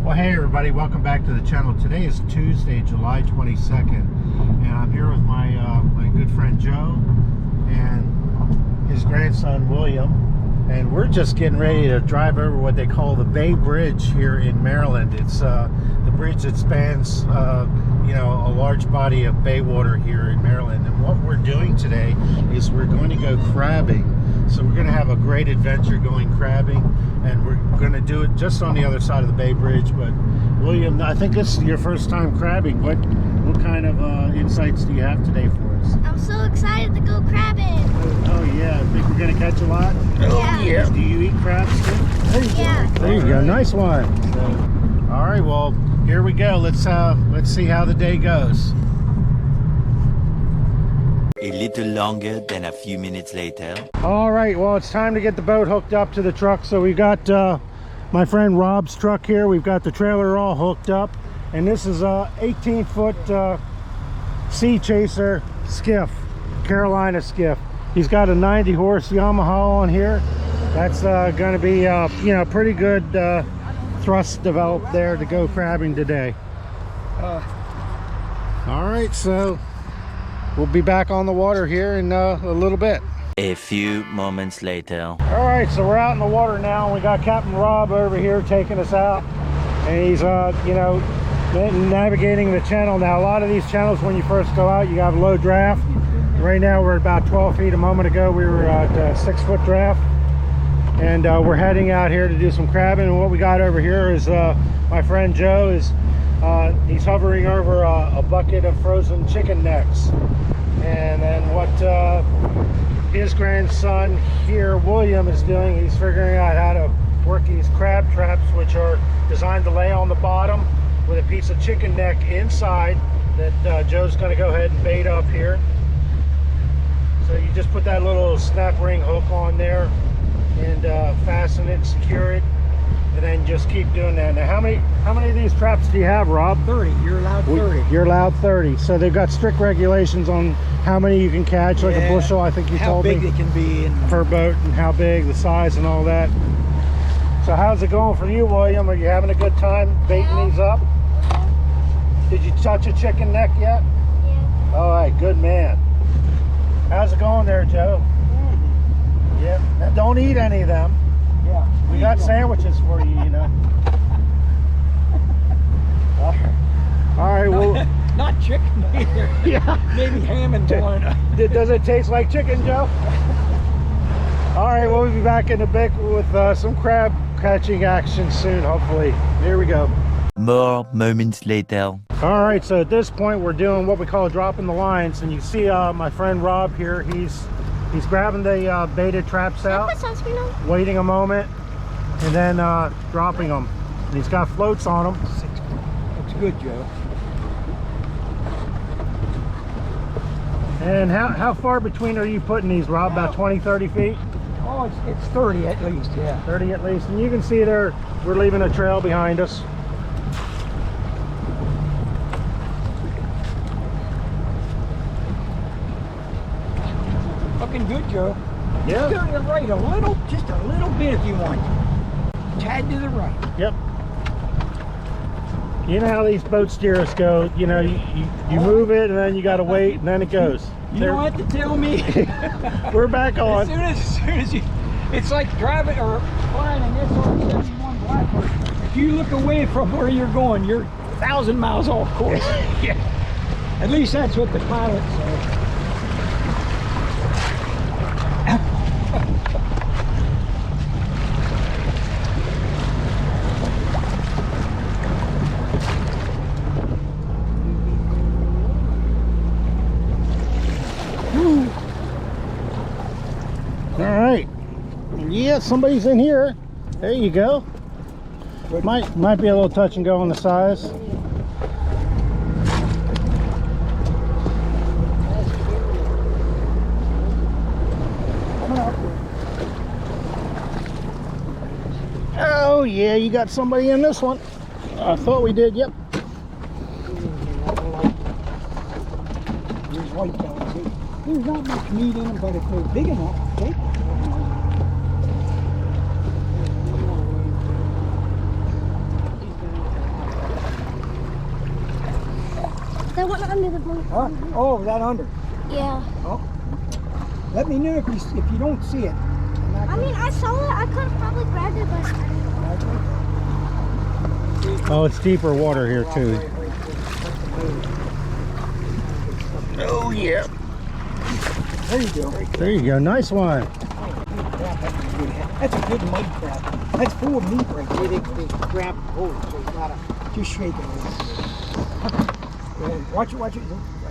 Well, hey everybody, welcome back to the channel. Today is Tuesday, July 22nd, and I'm here with my my good friend Joe and his grandson William, and we're just getting ready to drive over what they call the Bay Bridge here in Maryland. It's the bridge that spans you know, a large body of bay water here in Maryland, and what we're doing today is we're going to go crabbing. So we're going to have a great adventure going crabbing, and we're going to do it just on the other side of the Bay Bridge. But William, I think this is your first time crabbing. What kind of insights do you have today for us? I'm so excited to go crabbing. Oh yeah, I think we're going to catch a lot? Oh yeah. Do you eat crabs too? There you Yeah. go. There you go. Nice one. So, all right, well, here we go. Let's see how the day goes. A little longer than a few minutes later. All right, well, it's time to get the boat hooked up to the truck. So we've got my friend Rob's truck here. We've got the trailer all hooked up, and this is a 18-foot sea chaser skiff, Carolina skiff. He's got a 90-horse Yamaha on here. That's going to be you know, pretty good thrust developed there to go crabbing today. All right, so we'll be back on the water here in a little bit. A few moments later. All right, so we're out in the water now. We got Captain Rob over here taking us out, and he's you know, navigating the channel. Now, a lot of these channels, when you first go out, you got a low draft. Right now we're at about 12 feet. A moment ago we were at 6-foot draft, and we're heading out here to do some crabbing. And what we got over here is my friend Joe is he's hovering over a bucket of frozen chicken necks. And then what his grandson here, William, is doing, he's figuring out how to work these crab traps, which are designed to lay on the bottom with a piece of chicken neck inside that Joe's going to go ahead and bait up here. So you just put that little snap ring hook on there and fasten it, secure it, and then just keep doing that. Now, how many of these traps do you have, Rob? 30. You're allowed 30. You're allowed 30. So they've got strict regulations on how many you can catch, like a bushel, I think you told me. How big they can be. Per boat, and how big, the size, and all that. So how's it going for you, William? Are you having a good time baiting these up? Did you touch a chicken neck yet? Yeah. All right, good man. How's it going there, Joe? Yeah. Now don't eat any of them. Yeah. We got sandwiches for you, you know. All right, well. Not chicken either. Yeah. Maybe ham and bun. Does it taste like chicken, Joe? All right, we'll be back in a bit with some crab catching action soon, hopefully. Here we go. More moments later. All right, so at this point we're doing what we call dropping the lines, and you see my friend Rob here. He's grabbing the baited traps out, Put sunscreen on. waiting a moment, and then dropping them. And he's got floats on them. That's good, Joe. And how far between are you putting these, Rob? About 20, 30 feet? Oh, it's 30 at least, yeah. 30 at least. And you can see there, we're leaving a trail behind us. Looking good, Joe. Yeah. To the right a little, just a little bit if you want. Tad to the right. Yep. You know how these boat steers go, you know, you move it and then you got to wait and then it goes. You don't have to tell me. We're back on. As soon as you, it's like driving or flying an SR-71 Blackbird. If you look away from where you're going, you're 1,000 miles off course. Yeah. At least that's what the pilot said. All right. Yeah, somebody's in here. There you go. Might be a little touch and go on the size. Oh yeah, you got somebody in this one. I thought we did. Yep. There's white bellies. There's not much meat in them, but if they're big enough, take them. The one under the blue. Huh? Oh, that under. Yeah. Oh. Let me know if you don't see it. I mean, I saw it. I could have probably grabbed it, but I didn't. Oh, it's deeper water here too. Oh yeah. There you go. There you go. Nice one. That's a good mud crab. That's full of meat right there. They grab the hole, so you gotta just shake it. Watch it, watch it.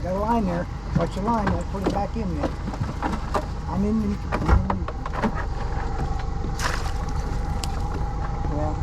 Got a line there. Watch the line. Don't put it back in there. I'm in the. Well,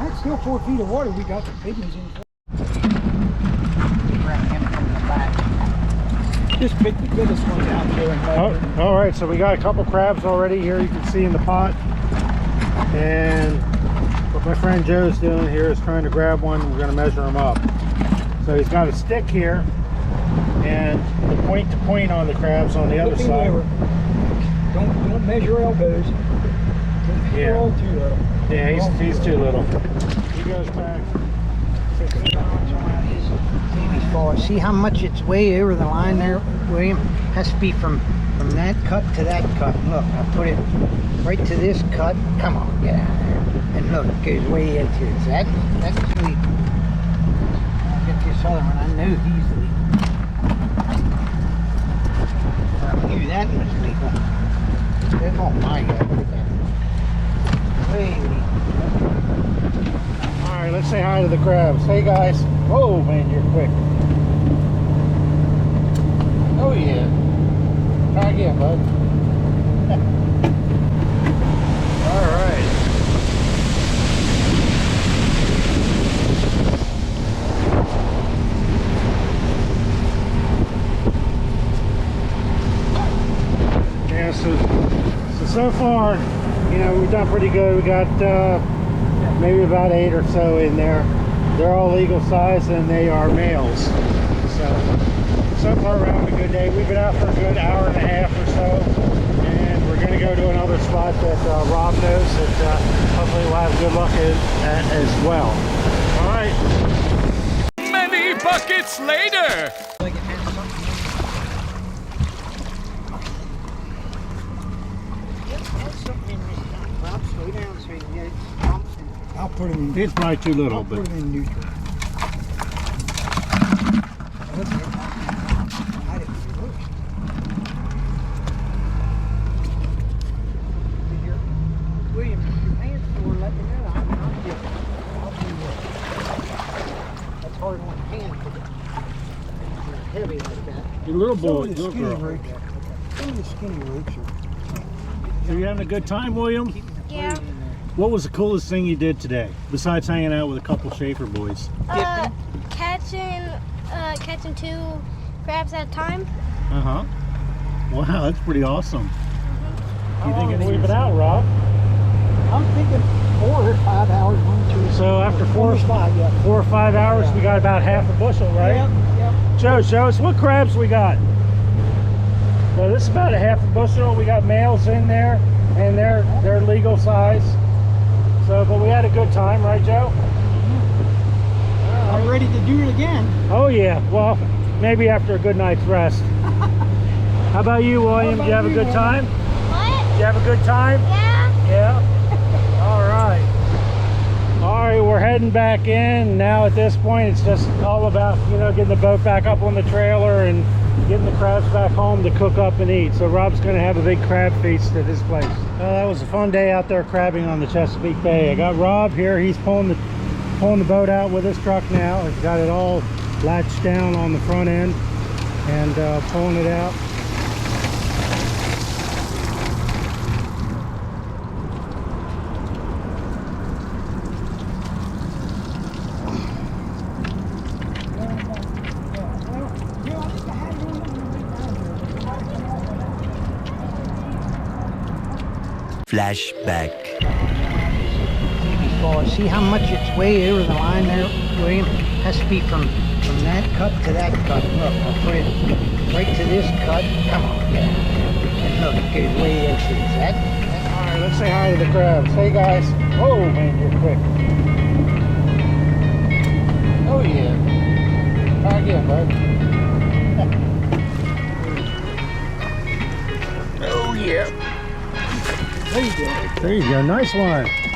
that's still 4 feet of water. We got the big ones in. Grab him from the back. Just pick the biggest ones out there. And All right, so we got a couple crabs already here. You can see in the pot. And what my friend Joe's doing here is trying to grab one. We're going to measure him up. So he's got a stick here, and the point to point on the crabs on the other side. Don't measure elbows. Yeah. All too little. Yeah, he's too little. He goes back. See how much it's way over the line there, William? Has to be from that cut to that cut. Look, I put it right to this cut. Come on, get out of there. And look, it goes way into it. That's legal. I'll get this other one. I know he's legal. I knew that was legal. Oh my God, look at that. Way legal. All right, let's say hi to the crabs. Hey guys. Whoa, man, you're quick. Oh yeah. Try again, bud. All right. Yeah, so far, you know, we've done pretty good. We got maybe about 8 or so in there. They're all legal size and they are males. So far we're having a good day. We've been out for a good hour and a half or so, and we're going to go to another spot that Rob knows that hopefully we'll have good luck at as well. All right. Many buckets later. Like it has something in this time. Rob, slow down so you can get it. I'll put it in. It's probably too little, I'll but put it in neutral. William, if your hands sore, let me know. I'll do it. That's hard on the hand. It's heavy like that. your little Some boy, of the little skinny girl. ropes. Some of the skinny ropes are. So you having a good time, William? Yeah. What was the coolest thing you did today, besides hanging out with a couple Schaefer boys? Catching 2 crabs at a time. Uh-huh. Wow, that's pretty awesome. You think long leave it out, Rob? I'm thinking 4 or 5 hours. 1, 2. So after 4 Almost 5, yeah. 4 or 5 hours, we got about half a bushel, right? Yep. Joe, show us what crabs we got. So this is about a half a bushel. We got males in there, and they're legal size. So, but we had a good time, right, Joe? I'm ready to do it again. Oh yeah. Well, maybe after a good night's rest. How about you, William? Did you have a good time? What? Did you have a good time? Yeah. Yeah. All right. All right, we're heading back in. Now at this point, it's just all about, you know, getting the boat back up on the trailer and getting the crabs back home to cook up and eat. So Rob's going to have a big crab feast at his place. Well, that was a fun day out there crabbing on the Chesapeake Bay. I got Rob here. He's pulling the boat out with his truck now. He's got it all latched down on the front end and pulling it out. Flashback. See how much it's way over the line there, William? Has to be from that cut to that cut. Look, I put it right to this cut. Come on, get out of there. And look, it goes way into it. All right, let's say hi to the crabs. Hey guys. Oh man, you're quick. Oh yeah. Try again, bud. Oh yeah. There you go. There you go, nice one.